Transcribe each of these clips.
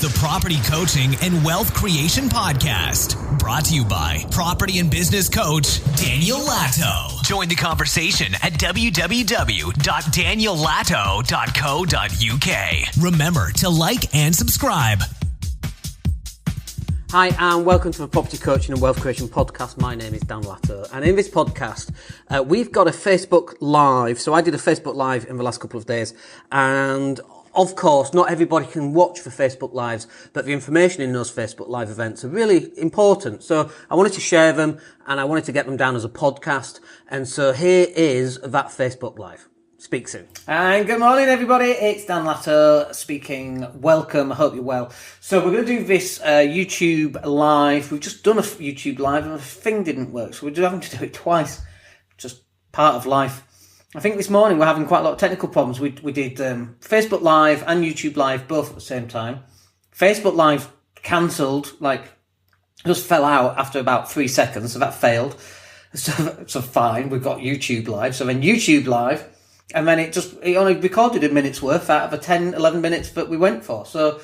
the Property Coaching and Wealth Creation Podcast. Brought to you by property and business coach Daniel Latto. Join the conversation at www.daniellatto.co.uk. Remember to like and subscribe. Hi and welcome to the Property Coaching and Wealth Creation Podcast. My name is Dan Latto, and in this podcast we've got a Facebook Live. So I did a Facebook Live in the last couple of days, and of course not everybody can watch the Facebook Lives, but the information in those Facebook Live events are really important. So I wanted to share them and I wanted to get them down as a podcast, and so here is that Facebook Live. Speak soon. And good morning, everybody. It's Dan Latto speaking. Welcome. I hope you're well. So we're going to do this YouTube Live. We've just done a YouTube Live and the thing didn't work, so we're having to do it twice. Just part of life. I think this morning we're having quite a lot of technical problems. We did Facebook Live and YouTube Live both at the same time. Facebook Live cancelled, just fell out after about 3 seconds, so that failed. So fine, we've got YouTube Live. So then YouTube Live, and then it only recorded a minute's worth out of the 10, 11 minutes that we went for. So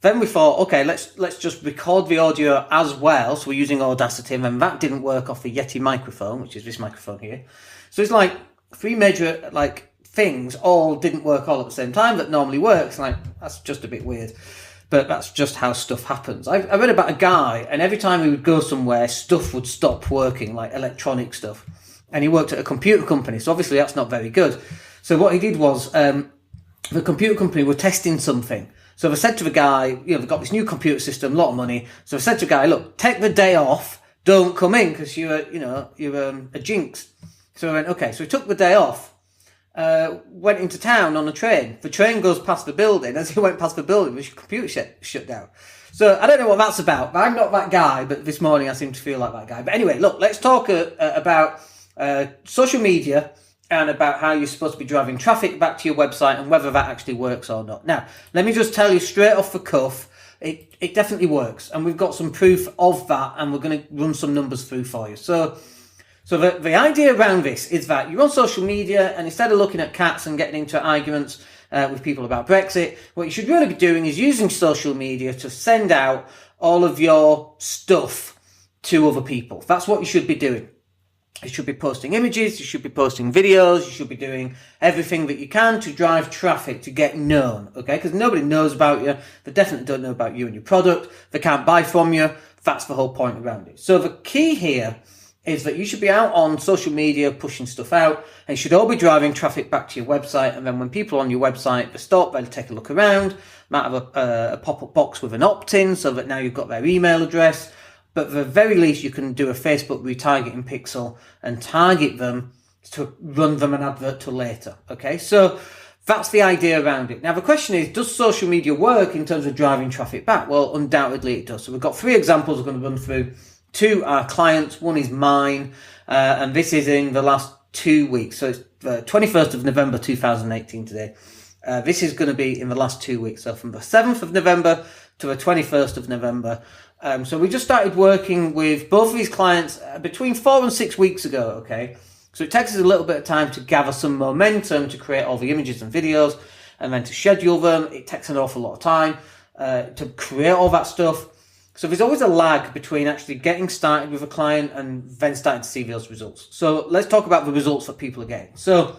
then we thought, okay, let's just record the audio as well. So we're using Audacity, and then that didn't work off the Yeti microphone, which is this microphone here. So it's like three major things all didn't work all at the same time that normally works. That's just a bit weird. But that's just how stuff happens. I read about a guy, and every time he would go somewhere, stuff would stop working, like electronic stuff. And he worked at a computer company, so obviously that's not very good. So what he did was, the computer company were testing something. So they said to the guy, they've got this new computer system, a lot of money. So they said to the guy, look, take the day off, don't come in, because you're a jinx. So I went, okay. So he took the day off, went into town on a train. The train goes past the building. As he went past the building, the computer shut down. So I don't know what that's about, but I'm not that guy. But this morning I seem to feel like that guy. But anyway, look, let's talk about social media and about how you're supposed to be driving traffic back to your website and whether that actually works or not. Now, let me just tell you straight off the cuff, it definitely works. And we've got some proof of that, and we're going to run some numbers through for you. So the idea around this is that you're on social media, and instead of looking at cats and getting into arguments with people about Brexit, what you should really be doing is using social media to send out all of your stuff to other people. That's what you should be doing. You should be posting images, you should be posting videos, you should be doing everything that you can to drive traffic, to get known, okay? Because nobody knows about you. They definitely don't know about you and your product. They can't buy from you. That's the whole point around it. So the key here is that you should be out on social media pushing stuff out, and you should all be driving traffic back to your website. And then when people are on your website, they stop, they'll take a look around, might have a pop-up box with an opt-in so that now you've got their email address. But at the very least, you can do a Facebook retargeting pixel and target them to run them an advert to later. Okay, so that's the idea around it. Now, the question is, does social media work in terms of driving traffic back? Well, undoubtedly it does. So we've got 3 examples we're going to run through. 2 are clients, 1 is mine, and this is in the last 2 weeks. So it's 21st of November 2018 today. This is going to be in the last 2 weeks. So from the 7th of November to the 21st of November. So we just started working with both of these clients between 4 and 6 weeks ago, okay? So it takes us a little bit of time to gather some momentum, to create all the images and videos, and then to schedule them. It takes an awful lot of time to create all that stuff. So there's always a lag between actually getting started with a client and then starting to see those results. So let's talk about the results that people are getting. So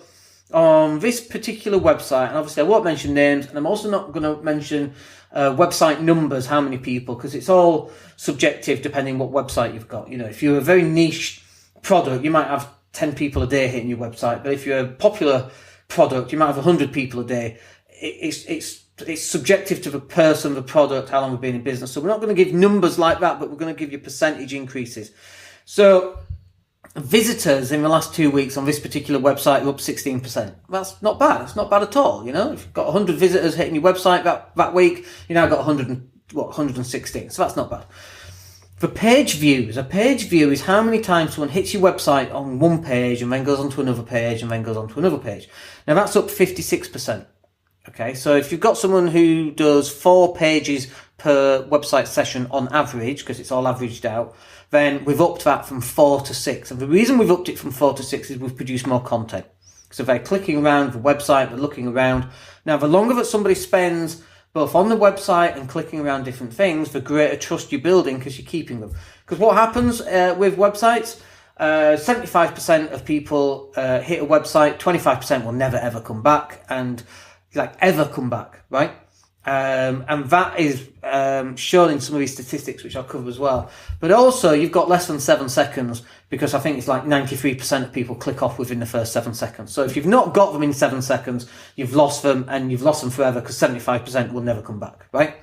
on this particular website, and obviously I won't mention names, and I'm also not going to mention website numbers, how many people, because it's all subjective depending what website you've got. If you're a very niche product, you might have 10 people a day hitting your website, but if you're a popular product, you might have 100 people a day. It's subjective to the person, the product, how long we've been in business. So we're not going to give numbers like that, but we're going to give you percentage increases. So visitors in the last 2 weeks on this particular website are up 16%. That's not bad. It's not bad at all. If you've got 100 visitors hitting your website that week, you now got 116. So that's not bad. For page views, a page view is how many times someone hits your website on one page and then goes on to another page and then goes on to another page. Now that's up 56%. Okay, so if you've got someone who does 4 pages per website session on average, because it's all averaged out, then we've upped that from 4 to 6. And the reason we've upped it from 4 to 6 is we've produced more content. So they're clicking around the website, they're looking around. Now, the longer that somebody spends both on the website and clicking around different things, the greater trust you're building because you're keeping them. Because what happens with websites, 75% of people hit a website, 25% will never ever come back, and ever come back, right? And that is shown in some of these statistics, which I'll cover as well. But also, you've got less than 7 seconds, because I think it's 93% of people click off within the first 7 seconds. So if you've not got them in 7 seconds, you've lost them, and you've lost them forever, because 75% will never come back, right?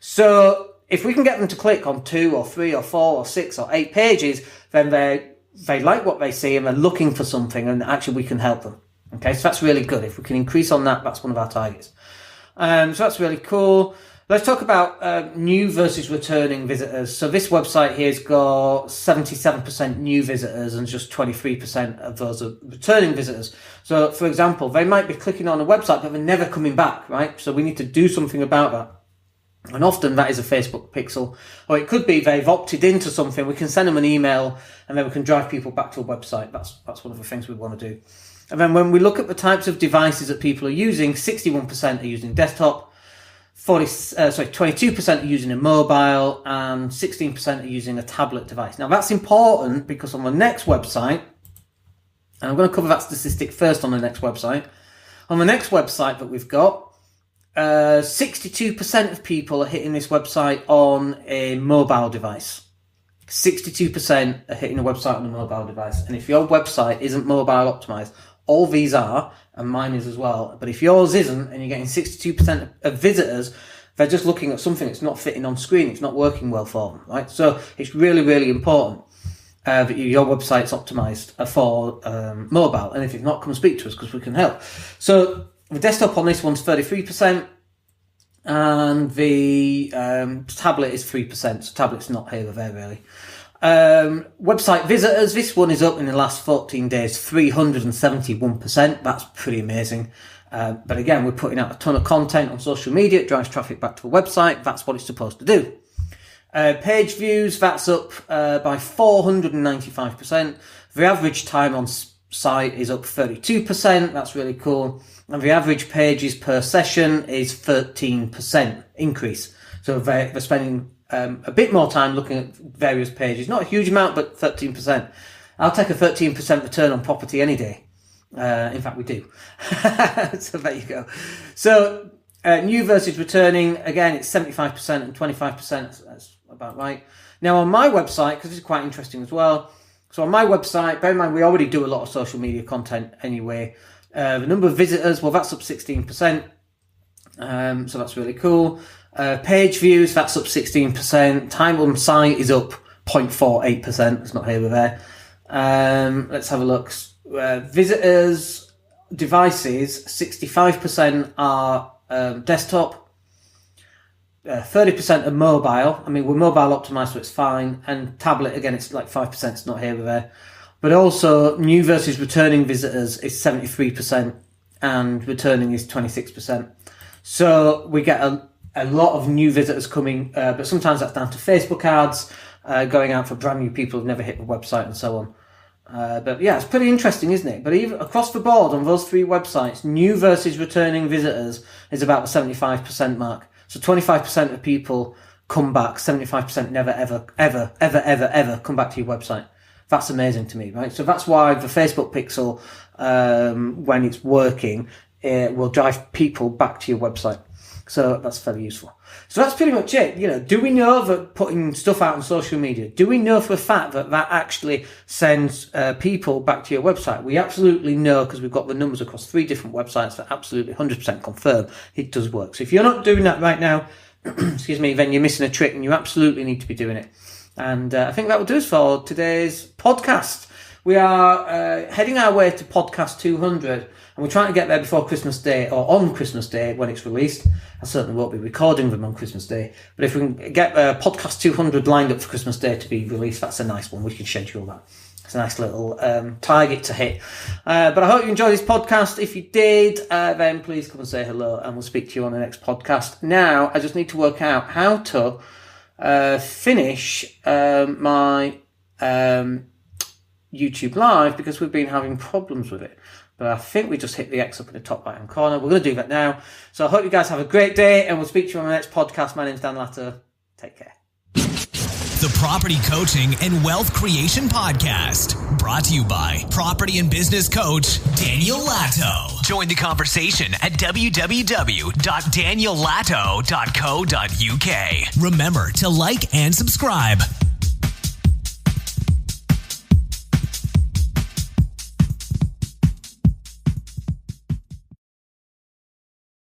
So if we can get them to click on 2 or 3 or 4 or 6 or 8 pages, then they like what they see and they're looking for something, and actually we can help them. Okay, so that's really good. If we can increase on that, that's one of our targets. So that's really cool. Let's talk about new versus returning visitors. So this website here's got 77% new visitors and just 23% of those are returning visitors. So, for example, they might be clicking on a website, but they're never coming back, right? So we need to do something about that. And often that is a Facebook pixel, or it could be they've opted into something. We can send them an email and then we can drive people back to a website. That's one of the things we want to do. And then when we look at the types of devices that people are using, 61% are using desktop, 22% are using a mobile, and 16% are using a tablet device. Now that's important because on the next website, and I'm going to cover that statistic first on the next website. On the next website that we've got, 62% of people are hitting this website on a mobile device. 62% are hitting a website on a mobile device. And if your website isn't mobile optimized, all these are, and mine is as well. But if yours isn't, and you're getting 62% of visitors, they're just looking at something that's not fitting on screen. It's not working well for them, right? So it's really, really important that your website's optimized for mobile. And if it's not, come speak to us because we can help. So the desktop on this one's 33%, and the tablet is 3%. So tablet's not here or there, really. Website visitors, this one is up in the last 14 days, 371%. That's pretty amazing. But again, we're putting out a ton of content on social media. It drives traffic back to the website. That's what it's supposed to do. Page views, that's up by 495%. The average time on site is up 32%. That's really cool. And the average pages per session is 13% increase. So they're spending a bit more time looking at various pages. Not a huge amount, but 13%. I'll take a 13% return on property any day. In fact, we do. So there you go. So new versus returning, again, it's 75% and 25%. That's about right. Now on my website, because this is quite interesting as well. So on my website, bear in mind, we already do a lot of social media content anyway. The number of visitors, well, that's up 16%. So that's really cool. Page views, that's up 16%. Time on site is up 0.48%. It's not here or there. Let's have a look. Visitors, devices, 65% are desktop. 30% are mobile. I mean, we're mobile optimized, so it's fine. And tablet, again, it's 5%. It's not here or there. But also, new versus returning visitors is 73%, and returning is 26%. So we get a lot of new visitors coming, but sometimes that's down to Facebook ads going out for brand new people who've never hit the website and so on. But yeah, it's pretty interesting, isn't it? But even across the board on those 3 websites, new versus returning visitors is about the 75% mark. So 25% of people come back, 75% never, ever come back to your website. That's amazing to me, right? So that's why the Facebook pixel, when it's working, it will drive people back to your website. So that's very useful. So that's pretty much it. You know, do we know that putting stuff out on social media, do we know for a fact that that actually sends people back to your website? We absolutely know, because we've got the numbers across 3 different websites that absolutely 100% confirm it does work. So if you're not doing that right now, excuse me, then you're missing a trick, and you absolutely need to be doing it. And I think that will do us for today's podcast. We are heading our way to podcast 200, and we're trying to get there before Christmas Day, or on Christmas Day when it's released. I certainly won't be recording them on Christmas Day, but if we can get podcast 200 lined up for Christmas Day to be released, that's a nice one. We can schedule that. It's a nice little target to hit. But I hope you enjoyed this podcast. If you did, then please come and say hello, and we'll speak to you on the next podcast. Now, I just need to work out how to finish my YouTube Live, because we've been having problems with it. But I think we just hit the X up in the top right-hand corner. We're going to do that now. So I hope you guys have a great day, and we'll speak to you on the next podcast. My name's Dan Latto. Take care. The Property Coaching and Wealth Creation Podcast, brought to you by property and business coach Daniel Latto. Join the conversation at www.daniellatto.co.uk. Remember to like and subscribe.